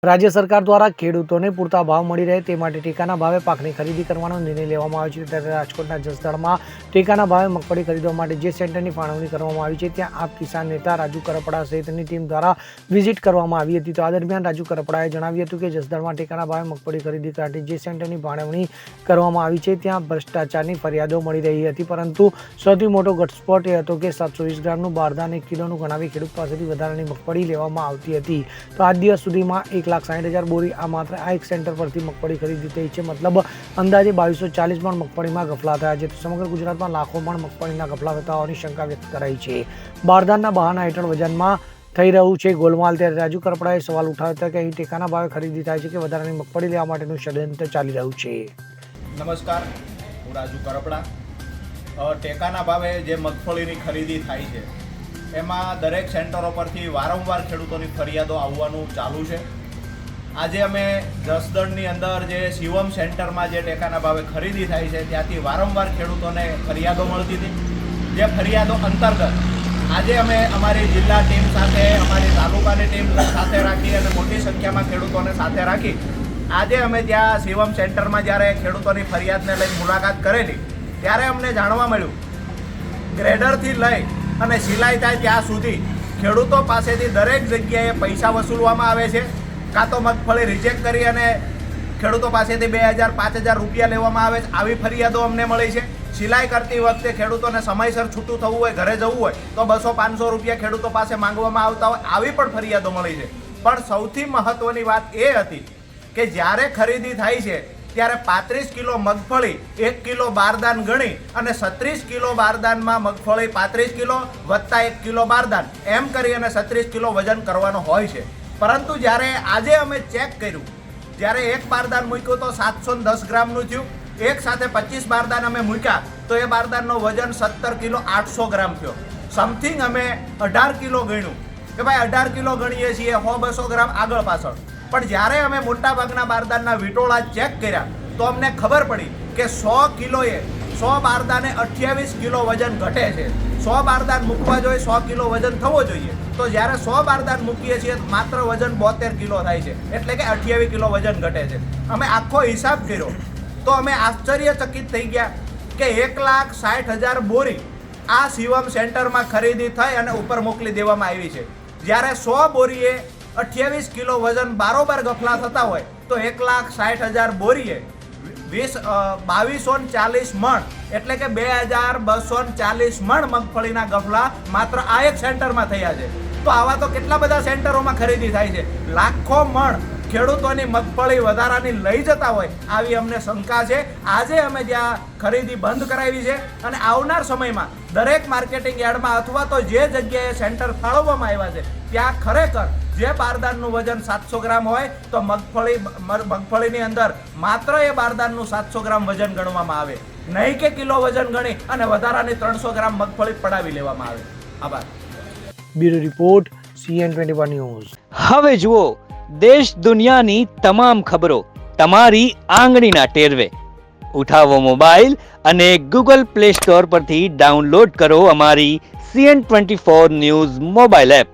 રાજ્ય સરકાર દ્વારા ખેડૂતોને પૂરતા ભાવ મળી રહે તે માટે ટેકાના ભાવે પાકની ખરીદી કરવાનો નિર્ણય લેવામાં આવ્યો છે। ત્યારે રાજકોટના જસદણમાં ટેકાના ભાવે મગફળી ખરીદવા માટે જે સેન્ટરની ફાળવણી કરવામાં આવી છે ત્યાં આપ કિસાન નેતા રાજુ કરપડા સહિતની ટીમ દ્વારા વિઝિટ કરવામાં આવી હતી। તો આ દરમિયાન રાજુ કરપડાએ જણાવ્યું હતું કે જસદણમાં ટેકાના ભાવે મગફળી ખરીદી માટે જે સેન્ટરની ફાળવણી કરવામાં આવી છે ત્યાં ભ્રષ્ટાચારની ફરિયાદો મળી રહી હતી, પરંતુ સૌથી મોટો ઘટસ્ફોટ એ હતો કે 720 ગ્રામનું બારદાન 1 કિલોનું ગણાવી ખેડૂત પાસેથી વધારાની મગફળી લેવામાં આવતી હતી। તો આજ દિવસ સુધીમાં 1,60,000 બોરી આ માત્ર આ એક સેન્ટર પરથી મગફળી ખરીદી થઈ છે। મતલબ અંદાજે 2240 મણ મગફળીમાં ગફલા થયા છે। તો સમગ્ર ગુજરાતમાં લાખો મણ મગફળીના ગફલા થતા હોવાની શંકા વ્યક્ત કરાઈ છે। બારદાનના બહાના હેઠળ વજનમાં થઈ રહ્યું છે ગોલમાલ। ત્યારે રાજુ કરપડાએ સવાલ ઉઠાવ્યો હતો કે અહીં ટેકાના ભાવે ખરીદી થાય છે કે વધારાની મગફળી લેવા માટેનું ષડયંત્ર ચાલી રહ્યું છે। નમસ્કાર, હું રાજુ કરપડા। ટેકાના ભાવે જે મગફળીની ખરીદી થાય છે એમાં દરેક સેન્ટરો પરથી વારંવાર ખેડૂતોની ફરિયાદો આવવાનું ચાલુ છે। આજે અમે જસદણની અંદર જે શિવમ સેન્ટરમાં જે ટેકાના ભાવે ખરીદી થાય છે ત્યાંથી વારંવાર ખેડૂતોને ફરિયાદો મળતી હતી। જે ફરિયાદો અંતર્ગત આજે અમે અમારી જિલ્લા ટીમ સાથે, અમારી તાલુકાની ટીમ સાથે રાખી અને મોટી સંખ્યામાં ખેડૂતોને સાથે રાખી આજે અમે ત્યાં શિવમ સેન્ટરમાં જ્યારે ખેડૂતોની ફરિયાદને લઈ મુલાકાત કરેલી ત્યારે અમને જાણવા મળ્યું ગ્રેડરથી લઈ અને સિલાઈ થાય ત્યાં સુધી ખેડૂતો પાસેથી દરેક જગ્યાએ પૈસા વસૂલવામાં આવે છે, કાં તો મગફળી રિજેક્ટ કરી અને ખેડૂતો પાસેથી 2,000-5,000 રૂપિયા લેવામાં આવે છે। આવી ફરિયાદો અમને મળી છે। સિલાઈ કરતી વખતે ખેડૂતોને સમયસર છૂટું થવું હોય, ઘરે જવું હોય તો 200-500 રૂપિયા ખેડૂતો પાસે માંગવામાં આવતા હોય, આવી પણ ફરિયાદો મળી છે। પણ સૌથી મહત્વની વાત એ હતી કે જ્યારે ખરીદી થાય છે ત્યારે 35 કિલો મગફળી 1 કિલો બારદાન ગણી અને 36 કિલો બારદાનમાં મગફળી 35 કિલો વત્તા 1 કિલો બારદાન એમ કરી અને 36 કિલો વજન કરવાનો હોય છે। પરંતુ જ્યારે આજે અમે ચેક કર્યું, જ્યારે એક બારદાન મૂક્યું તો 710 ગ્રામનું થયું, એક સાથે 25 બારદાન અમે મૂક્યા તો એ બારદાનનો વજન 17 કિલો 800 ગ્રામ થયો। સમથિંગ અમે 18 કિલો ગણ્યું કે ભાઈ 18 કિલો ગણીએ છીએ 100-200 ગ્રામ આગળ પાછળ, પણ જ્યારે અમે મોટાભાગના બારદાનના વિટોળા ચેક કર્યા તો અમને ખબર પડી કે 100 કિલોએ 100 બારદાને 28 કિલો વજન ઘટે છે। 100 બારદાન મૂકવા જોઈએ, 100 કિલો વજન થવો જોઈએ, તો જ્યારે 100 બારદાન મૂકીએ છીએ માત્ર વજન 72 કિલો થાય છે, એટલે કે 28 કિલો વજન ઘટે છે। અમે આખો હિસાબ કર્યો તો અમે આશ્ચર્યચકિત થઈ ગયા કે 1,60,000 બોરી આ શિવમ સેન્ટરમાં ખરીદી થઈ અને ઉપર મોકલી દેવામાં આવી છે। જ્યારે 100 બોરીએ 28 કિલો વજન બારોબાર ગફલા થતા હોય તો 1,60,000 બોરીએ 2240 મણ એટલે કે 2,240 મણ મગફળીના ગફલા માત્ર આ એક સેન્ટરમાં થયા છે। તો આવા તો કેટલા બધા સેન્ટરોમાં ખરીદી થાય છે, લાખો મણ ખેડૂતોની મગફળી વધારાની લઈ જતા હોય આવી અમને શંકા છે। આજે અમે ત્યાં ખરીદી બંધ કરાવી છે અને આવનાર સમયમાં દરેક માર્કેટિંગ યાર્ડમાં અથવા તો જે જગ્યાએ સેન્ટર ફાળવવામાં આવ્યા છે ત્યાં ખરેખર જે બારદાનનું વજન 700 ગ્રામ હોય તો મગફળીની અંદર માત્ર એ બારદાનનું 700 ગ્રામ વજન ગણવામાં આવે, નહીં કે કિલો વજન ગણી અને વધારાની 300 ગ્રામ મગફળી પડાવી લેવામાં આવે। આભાર। Bureau report CN24 news. હવે જુઓ દેશ દુનિયાની તમામ ખબરો તમારી આંગળીના ટેરવે। ઉઠાવો મોબાઈલ અને Google Play Store પરથી ડાઉનલોડ કરો અમારી CN24 ન્યૂઝ મોબાઈલ એપ।